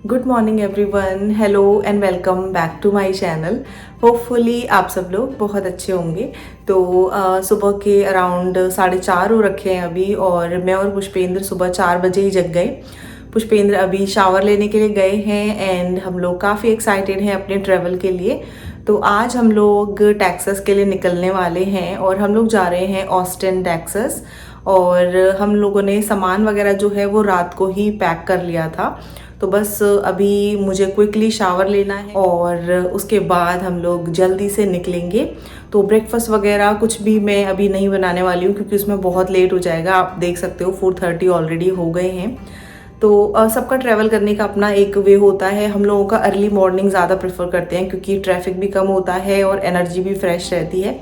Good morning everyone, hello and welcome back to my channel. Hopefully आप सब लोग बहुत अच्छे होंगे। तो सुबह के अराउंड 4:30 हो रखे हैं अभी, और मैं और पुष्पेंद्र सुबह 4 बजे ही जग गए। पुष्पेंद्र अभी शावर लेने के लिए गए हैं एंड हम लोग काफ़ी एक्साइटेड हैं अपने ट्रैवल के लिए। तो आज हम लोग टेक्सास के लिए निकलने वाले हैं और हम लोग जा रहे हैं ऑस्टिन टेक्सास। और हम लोगों ने सामान वगैरह जो है वो रात को ही पैक कर लिया था। तो बस अभी मुझे क्विकली शावर लेना है और उसके बाद हम लोग जल्दी से निकलेंगे। तो ब्रेकफास्ट वगैरह कुछ भी मैं अभी नहीं बनाने वाली हूँ क्योंकि उसमें बहुत लेट हो जाएगा। आप देख सकते हो 4:30 ऑलरेडी हो गए हैं। तो सबका ट्रैवल करने का अपना एक वे होता है। हम लोगों का अर्ली मॉर्निंग ज़्यादा प्रेफर करते हैं क्योंकि ट्रैफिक भी कम होता है और एनर्जी भी फ्रेश रहती है।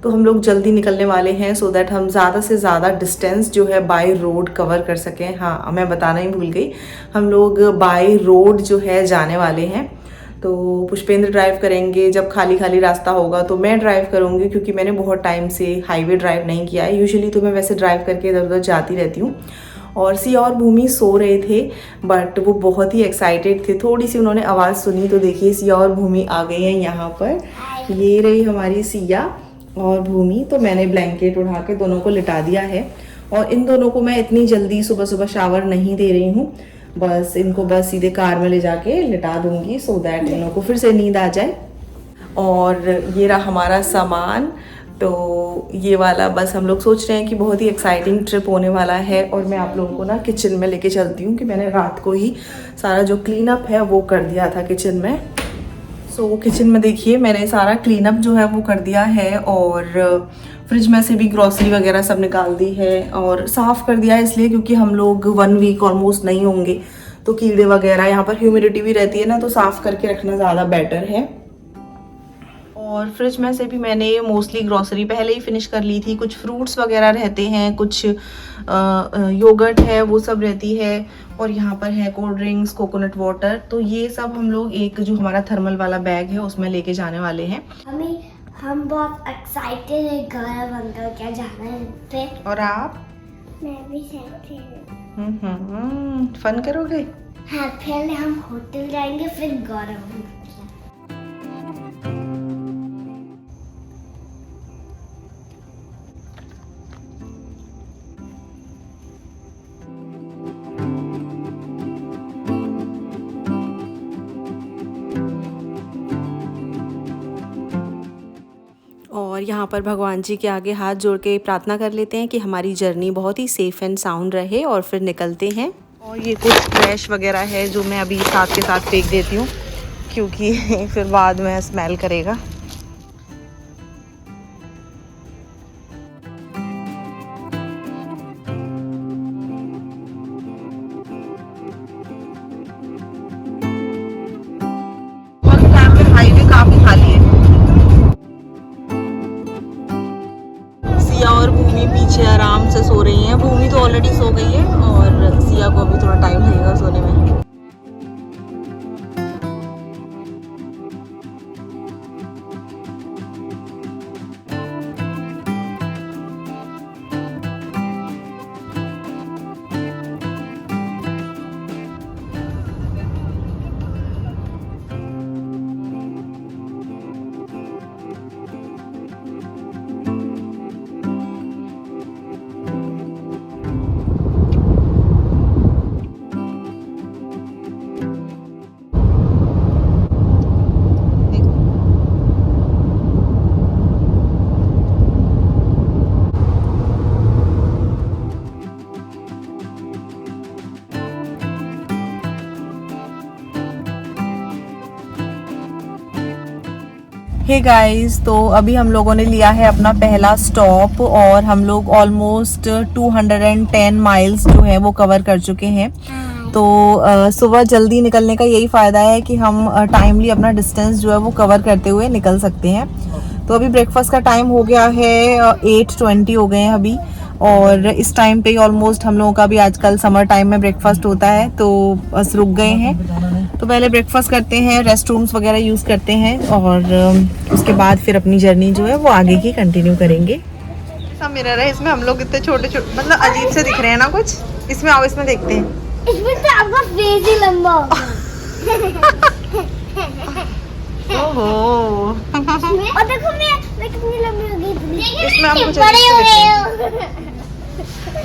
तो हम लोग जल्दी निकलने वाले हैं सो दैट हम ज़्यादा से ज़्यादा डिस्टेंस जो है बाय रोड कवर कर सकें। हाँ, मैं बताना ही भूल गई, हम लोग बाय रोड जो है जाने वाले हैं। तो पुष्पेंद्र ड्राइव करेंगे, जब खाली खाली रास्ता होगा तो मैं ड्राइव करूँगी क्योंकि मैंने बहुत टाइम से हाईवे ड्राइव नहीं किया है। यूजुअली तो मैं वैसे ड्राइव करके इधर उधर जाती रहती हूँ। और सिया और भूमि सो रहे थे बट वो बहुत ही एक्साइटेड थे। थोड़ी सी उन्होंने आवाज़ सुनी तो देखिए सिया और भूमि आ गई हैं यहाँ पर। ये रही हमारी सिया और भूमि। तो मैंने ब्लैंकेट उठा के दोनों को लिटा दिया है और इन दोनों को मैं इतनी जल्दी सुबह सुबह शावर नहीं दे रही हूँ। बस इनको बस सीधे कार में ले जाके लिटा दूंगी सो दैट इन्हों को फिर से नींद आ जाए। और ये रहा हमारा सामान। तो ये वाला बस हम लोग सोच रहे हैं कि बहुत ही एक्साइटिंग ट्रिप होने वाला है। और मैं आप लोगों को ना किचन में लेके चलती हूँ कि मैंने रात को ही सारा जो क्लीन अप है वो कर दिया था किचन में। सो किचन में देखिए मैंने सारा क्लीन अप जो है वो कर दिया है और फ्रिज में से भी ग्रॉसरी वगैरह सब निकाल दी है और साफ़ कर दिया है इसलिए क्योंकि हम लोग 1 वीक ऑलमोस्ट नहीं होंगे। तो कीड़े वगैरह, यहाँ पर ह्यूमिडिटी भी रहती है ना, तो साफ़ करके रखना ज़्यादा बेटर है। और फ्रिज में से भी मैंने मोस्टली ग्रॉसरी पहले ही फिनिश कर ली थी। कुछ फ्रूट्स वगैरह रहते हैं, कुछ योगर्ट है वो सब रहती है, और यहाँ पर है कोल्ड ड्रिंक्स, कोकोनट वाटर। तो ये सब हम लोग एक जो हमारा थर्मल वाला बैग है उसमें लेके जाने वाले हैं। हम बहुत एक्साइटेड है घर बनकर क्या जाना है पे। और आप? मैं भी एक्साइटेड हूँ। फन करोगे? हाँ, पहले हम होटल जाएंगे फिर गौरव। और यहाँ पर भगवान जी के आगे हाथ जोड़ के प्रार्थना कर लेते हैं कि हमारी जर्नी बहुत ही सेफ़ एंड साउंड रहे, और फिर निकलते हैं। और ये कुछ ट्रैश वगैरह है जो मैं अभी साथ के साथ फेंक देती हूँ क्योंकि फिर बाद में स्मेल करेगा। हाईवे काफ़ी खाली है। सिया और भूमि पीछे आराम से सो रही हैं। भूमि तो ऑलरेडी सो गई है और सिया को अभी थोड़ा टाइम लगेगा सोने में। हे गाइस, तो अभी हम लोगों ने लिया है अपना पहला स्टॉप और हम लोग ऑलमोस्ट 210 माइल्स जो है वो कवर कर चुके हैं। तो सुबह जल्दी निकलने का यही फ़ायदा है कि हम टाइमली अपना डिस्टेंस जो है वो कवर करते हुए निकल सकते हैं। तो अभी ब्रेकफास्ट का टाइम हो गया है, 8:20 हो गए हैं अभी, और इस टाइम पे ऑलमोस्ट हम लोगों का भी आजकल समर टाइम में ब्रेकफास्ट होता है। तो बस रुक गए हैं, तो पहले ब्रेकफास्ट करते हैं, रेस्ट रूम्स वगैरह यूज़ करते हैं और उसके बाद फिर अपनी जर्नी जो है वो आगे की कंटिन्यू करेंगे। ऐसा मिरर है, इसमें हम लोग इतने छोटे छोटे मतलब अजीब से दिख रहे हैं ना कुछ। इसमें आओ, इसमें देखते हैं। इसमें तो आपका फेस ही लंबा होगा। ओहो। और देखो मैं कितनी लंबी हो गई। इसमें हम कुछ बड़े हो गए हो।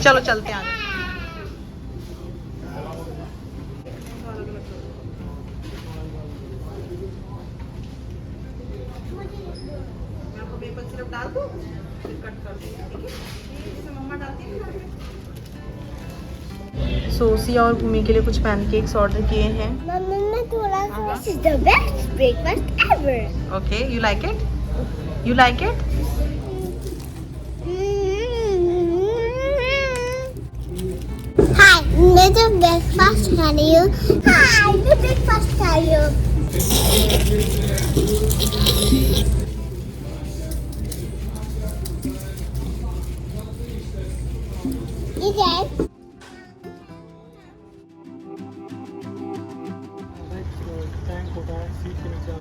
चलो चलते हैं आगे। मैं आपको मेपल सिरप डाल दूं, फिर कट कर दूं, ठीक है? जैसे मम्मा डालती है ना। सोसिया और भूमि के लिए कुछ पैनकेक्स ऑर्डर किए हैं। मम्मी मैं थोड़ा सा this is the best breakfast ever. Okay, you like it? You like it? Hi, मैं तो ब्रेकफास्ट खा रही हूँ। हाय, मैं ब्रेकफास्ट खा रही हूँ। ये क्या है?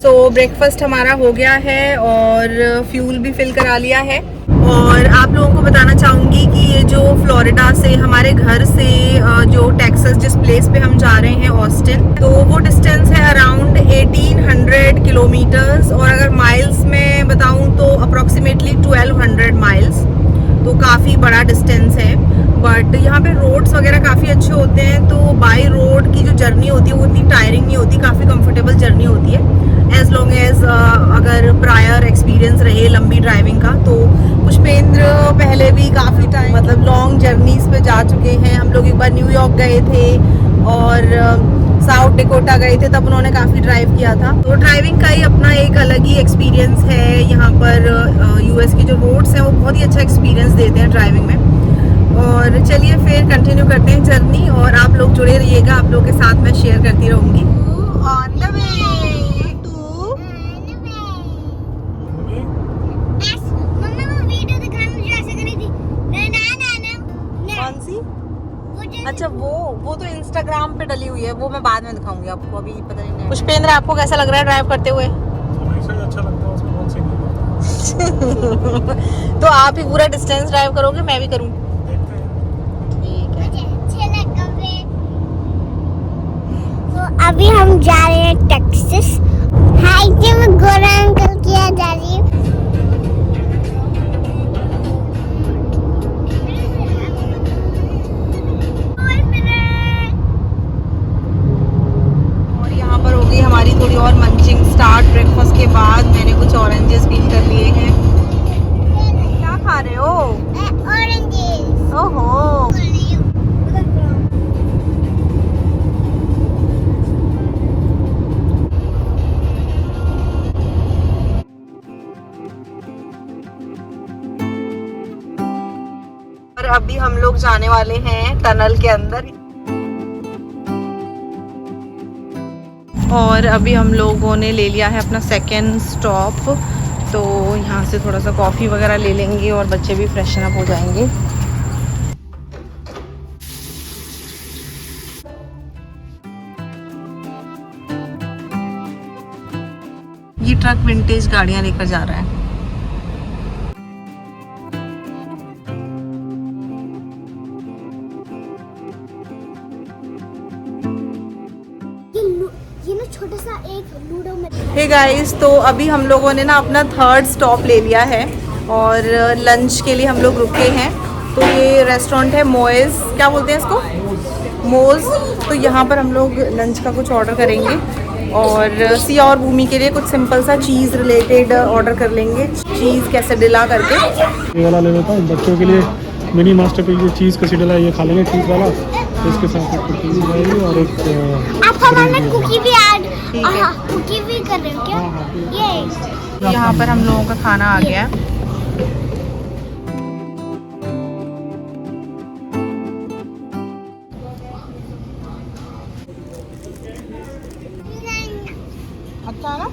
तो ब्रेकफास्ट हमारा हो गया है और फ्यूल भी फिल करा लिया है। और आप लोगों को बताना चाहूँगी कि ये जो फ्लोरिडा से हमारे घर से जो टेक्सास जिस प्लेस पे हम जा रहे हैं ऑस्टिन, तो वो डिस्टेंस है अराउंड 1800 किलोमीटर्स, और अगर माइल्स में बताऊँ तो अप्रॉक्सीमेटली 1200 माइल्स, तो काफ़ी बड़ा डिस्टेंस है। बट यहाँ पे रोड्स वगैरह काफ़ी अच्छे होते हैं, तो बाई रोड की जो जर्नी होती है वो इतनी टायरिंग नहीं होती, काफ़ी कंफर्टेबल जर्नी होती है, एज लॉन्ग एज अगर प्रायर एक्सपीरियंस रहे लंबी ड्राइविंग का। तो पुष्पेंद्र पहले भी काफ़ी टाइम मतलब लॉन्ग जर्नीज पे जा चुके हैं। हम लोग एक बार न्यूयॉर्क गए थे और साउथ डेकोटा गए थे, तब उन्होंने काफ़ी ड्राइव किया था। तो ड्राइविंग का ही अपना एक अलग ही एक्सपीरियंस है। यहाँ पर यूएस के जो रोड्स हैं वो बहुत ही अच्छा एक्सपीरियंस देते हैं ड्राइविंग में। और चलिए फिर कंटिन्यू करते हैं जर्नी, और आप लोग जुड़े रहिएगा, आप लोगों के साथ मैं शेयर करती रहूँगी। ऑन द वे टू कौन सी? अच्छा वो तो इंस्टाग्राम पे डली हुई है, वो मैं बाद में दिखाऊंगी आपको, अभी पता नहीं। पुष्पेंद्र आपको कैसा लग रहा है ड्राइव करते हुए? अच्छा लगता है, उसमें कौन सी नहीं तो आप ही पूरा डिस्टेंस ड्राइव करोगे, मैं भी करूँ? ठीक है। अभी हम जा रहे हैं टेक्सास। हाय, मैं गोरा अंकल की यहाँ जा रही हूँ। और यहाँ पर हो गई हमारी थोड़ी और मंचिंग स्टार्ट। ब्रेकफास्ट के बाद मैंने कुछ ऑरेंजेस पील कर लिए हैं। क्या खा रहे हो? ऑरेंजेस। ओहो। और अभी हम लोग जाने वाले हैं टनल के अंदर। और अभी हम लोगों ने ले लिया है अपना सेकेंड स्टॉप, तो यहाँ से थोड़ा सा कॉफ़ी वगैरह ले लेंगे और बच्चे भी फ्रेशन अप हो जाएंगे। ये ट्रक विंटेज गाड़ियाँ लेकर जा रहा है। ये ना छोटा सा एक लूडो में। हे गाइस, तो अभी हम लोगों ने ना अपना थर्ड स्टॉप ले लिया है और लंच के लिए हम लोग रुके हैं। तो ये रेस्टोरेंट है मोएज, क्या बोलते हैं इसको? मोज। तो यहाँ पर हम लोग लंच का कुछ ऑर्डर करेंगे और सिया और भूमि के लिए कुछ सिंपल सा चीज़ रिलेटेड ऑर्डर कर लेंगे, चीज़ कैसेडिला करके। ये वाला ले लेता हूँ बच्चों के लिए, मिनी मास्टरपीस ये चीज़ कैसेडिला, ये खा लेंगे चीज़ वाला। तो इसके साथ एक कुकीज़ रहेगी और एक आप हमारे कुकी भी ऐड, ठीक है। कुकी भी कर रहे हो क्या? ये यहाँ पर हम लोगों का खाना आ गया है। अच्छा ना?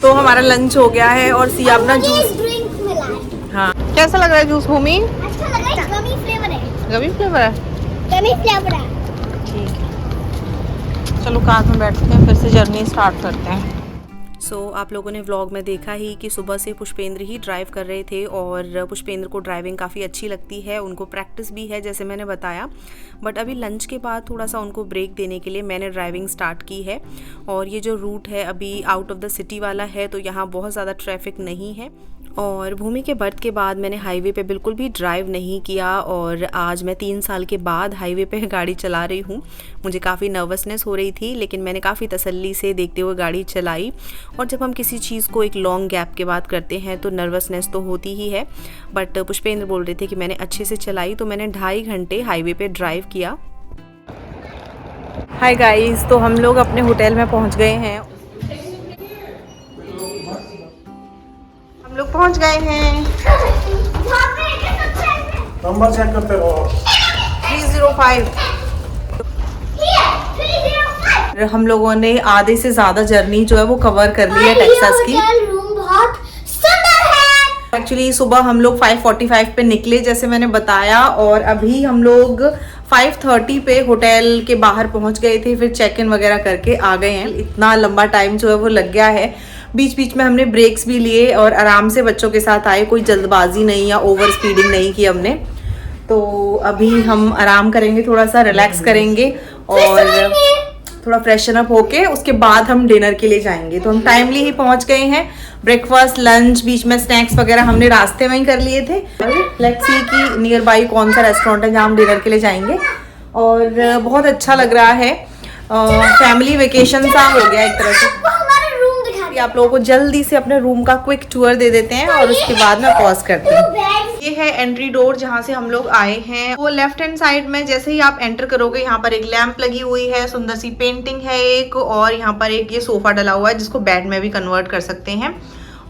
तो हमारा लंच हो गया है और सिया अपना जूस। ड्रिंक मिला है। हाँ, कैसा लग रहा है जूस भूमि? अच्छा लग रहा है, गमी फ्लेवर है। गमी फ्लेवर है? गमी फ्लेवर है। ठीक है, चलो कार में बैठते हैं, फिर से जर्नी स्टार्ट करते हैं। आप लोगों ने व्लॉग में देखा ही कि सुबह से पुष्पेंद्र ही ड्राइव कर रहे थे और पुष्पेंद्र को ड्राइविंग काफ़ी अच्छी लगती है, उनको प्रैक्टिस भी है जैसे मैंने बताया। बट अभी लंच के बाद थोड़ा सा उनको ब्रेक देने के लिए मैंने ड्राइविंग स्टार्ट की है। और ये जो रूट है अभी आउट ऑफ द सिटी वाला है, तो यहाँ बहुत ज़्यादा ट्रैफिक नहीं है। और भूमि के बर्थ के बाद मैंने हाईवे पे बिल्कुल भी ड्राइव नहीं किया और आज मैं 3 साल के बाद हाईवे पे गाड़ी चला रही हूँ। मुझे काफ़ी नर्वसनेस हो रही थी, लेकिन मैंने काफ़ी तसल्ली से देखते हुए गाड़ी चलाई। और जब हम किसी चीज़ को एक लॉन्ग गैप के बाद करते हैं तो नर्वसनेस तो होती ही है। बट पुष्पेंद्र बोल रहे थे कि मैंने अच्छे से चलाई, तो मैंने 2.5 घंटे हाईवे पे ड्राइव किया। हाय गाइस, तो हम लोग अपने होटल में पहुँच गए हैं। हम लोग पहुंच गए हैं। नंबर चेक करते रहो। 305। हम लोगों ने आधे से ज़्यादा जर्नी जो है वो कवर कर ली है टेक्सास की। रूम बहुत सुंदर है। एक्चुअली सुबह हम लोग 5:45 पे निकले जैसे मैंने बताया, और अभी हम लोग 5:30 पे होटल के बाहर पहुंच गए थे। फिर चेक इन वगैरह करके आ गए हैं। इतना लंबा टाइम जो है वो लग गया है। बीच बीच में हमने ब्रेक्स भी लिए और आराम से बच्चों के साथ आए, कोई जल्दबाजी नहीं या ओवर स्पीडिंग नहीं की हमने। तो अभी हम आराम करेंगे, थोड़ा सा रिलैक्स करेंगे और थोड़ा फ्रेशन अप होके उसके बाद हम डिनर के लिए जाएंगे। तो हम टाइमली ही पहुंच गए हैं। ब्रेकफास्ट, लंच, बीच में स्नैक्स वगैरह हमने रास्ते में ही कर लिए थे। लेट्स सी कि नियर बाई कौन सा रेस्टोरेंट है जहाँ हम डिनर के लिए जाएंगे। और बहुत अच्छा लग रहा है, फैमिली वेकेशन सा हो गया एक तरह से। आप लोगों को जल्दी से अपने रूम का क्विक टूर दे देते हैं और उसके बाद में पॉज करते हैं। ये है एंट्री डोर जहाँ से हम लोग आए हैं। वो लेफ्ट हैंड साइड में जैसे ही आप एंटर करोगे, यहाँ पर एक लैंप लगी हुई है, सुंदर सी पेंटिंग है एक, और यहाँ पर एक ये सोफा डला हुआ है जिसको बेड में भी कन्वर्ट कर सकते हैं।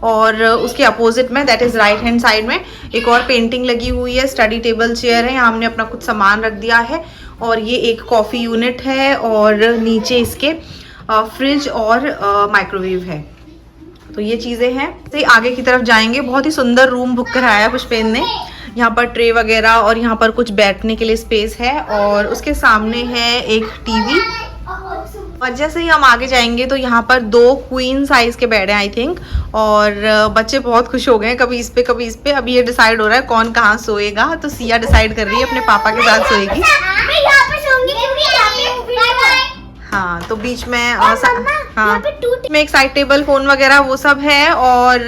और उसके अपोजिट में, that is right hand side में, एक और पेंटिंग लगी हुई है। स्टडी टेबल चेयर है, यहाँ हमने अपना कुछ सामान रख दिया है। और ये एक कॉफी यूनिट है और नीचे इसके फ्रिज और माइक्रोवेव है। तो ये चीज़ें हैं। तो आगे की तरफ जाएंगे। बहुत ही सुंदर रूम बुक कराया पुष्पेंद्र ने। यहाँ पर ट्रे वगैरह और यहाँ पर कुछ बैठने के लिए स्पेस है और उसके सामने है एक टीवी। और जैसे ही हम आगे जाएंगे तो यहाँ पर 2 क्वीन साइज के बेड हैं आई थिंक। और बच्चे बहुत खुश हो गए हैं, कभी इस पे कभी इस पे। अभी ये डिसाइड हो रहा है कौन कहाँ सोएगा। तो सिया डिसाइड कर रही है अपने पापा के साथ सोएगी। हाँ, तो बीच में हाँ में एक साइड टेबल, फोन वगैरह वो सब है। और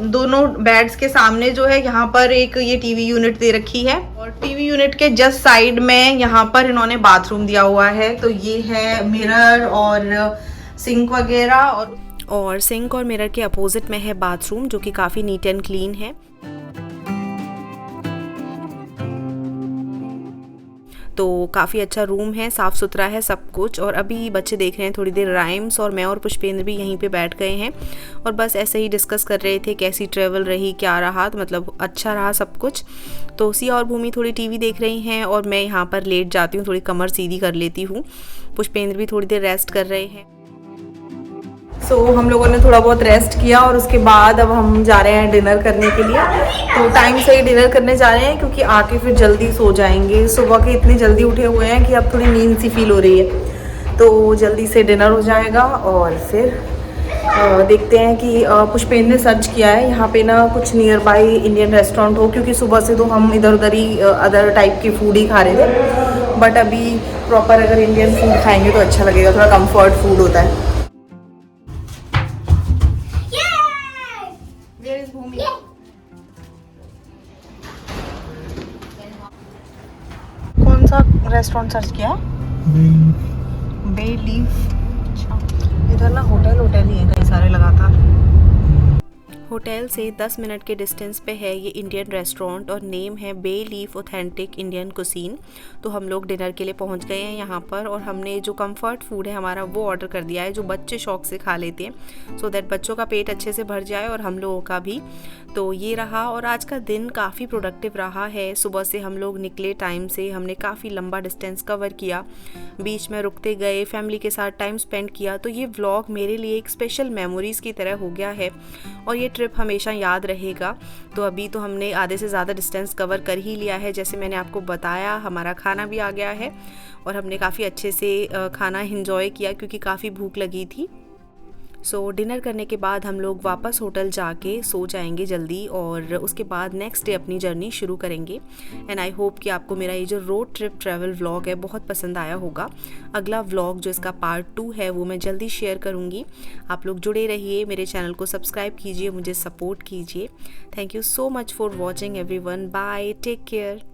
दोनों बेड्स के सामने जो है यहाँ पर एक ये टीवी यूनिट दे रखी है। और टीवी यूनिट के जस्ट साइड में यहाँ पर इन्होंने बाथरूम दिया हुआ है। तो ये है मिरर और सिंक वगैरह, और सिंक और मिरर के अपोजिट में है बाथरूम जो कि काफ़ी नीट एंड क्लीन है। तो काफ़ी अच्छा रूम है, साफ़ सुथरा है सब कुछ। और अभी बच्चे देख रहे हैं थोड़ी देर राइम्स, और मैं और पुष्पेंद्र भी यहीं पे बैठ गए हैं और बस ऐसे ही डिस्कस कर रहे थे कैसी ट्रैवल रही, क्या रहा। तो मतलब अच्छा रहा सब कुछ। तो सिया और भूमि थोड़ी टीवी देख रही हैं और मैं यहाँ पर लेट जाती हूँ, थोड़ी कमर सीधी कर लेती हूँ। पुष्पेंद्र भी थोड़ी देर रेस्ट कर रहे हैं। हम लोगों ने थोड़ा बहुत रेस्ट किया और उसके बाद अब हम जा रहे हैं डिनर करने के लिए। तो टाइम से ही डिनर करने जा रहे हैं क्योंकि आके फिर जल्दी सो जाएंगे। सुबह के इतनी जल्दी उठे हुए हैं कि अब थोड़ी नींद सी फील हो रही है। तो जल्दी से डिनर हो जाएगा और फिर देखते हैं कि पुष्पेंद्र ने सर्च किया है यहाँ पे ना कुछ नियर बाई इंडियन रेस्टोरेंट हो, क्योंकि सुबह से तो हम इधर उधर ही अदर टाइप के फूड ही खा रहे थे। बट अभी प्रॉपर अगर इंडियन फूड खाएंगे तो अच्छा लगेगा, थोड़ा कम्फर्ट फूड होता है। कौन सा रेस्टोरेंट सर्च किया? Bay leaf. अच्छा, इधर ना होटल ही है कई सारे लगातार। होटल से 10 मिनट के डिस्टेंस पे है ये इंडियन रेस्टोरेंट और नेम है बे लीफ ऑथेंटिक इंडियन कुसीन। तो हम लोग डिनर के लिए पहुंच गए हैं यहाँ पर और हमने जो कंफर्ट फूड है हमारा वो ऑर्डर कर दिया है, जो बच्चे शौक से खा लेते हैं, सो दैट बच्चों का पेट अच्छे से भर जाए और हम लोगों का भी। तो ये रहा। और आज का दिन काफ़ी प्रोडक्टिव रहा है। सुबह से हम लोग निकले टाइम से, हमने काफ़ी लंबा डिस्टेंस कवर किया, बीच में रुकते गए, फैमिली के साथ टाइम स्पेंड किया। तो ये व्लॉग मेरे लिए एक स्पेशल मेमोरीज़ की तरह हो गया है और ये ट्रिप हमेशा याद रहेगा। तो अभी तो हमने आधे से ज़्यादा डिस्टेंस कवर कर ही लिया है, जैसे मैंने आपको बताया। हमारा खाना भी आ गया है और हमने काफ़ी अच्छे से खाना एंजॉय किया क्योंकि काफ़ी भूख लगी थी। सो डिनर करने के बाद हम लोग वापस होटल जाके सो जाएंगे जल्दी और उसके बाद नेक्स्ट डे अपनी जर्नी शुरू करेंगे। एंड आई होप कि आपको मेरा ये जो रोड ट्रिप ट्रैवल व्लॉग है बहुत पसंद आया होगा। अगला व्लॉग जो इसका पार्ट 2 है वो मैं जल्दी शेयर करूँगी। आप लोग जुड़े रहिए, मेरे चैनल को सब्सक्राइब कीजिए, मुझे सपोर्ट कीजिए। Thank you so much for watching everyone. Bye, take care.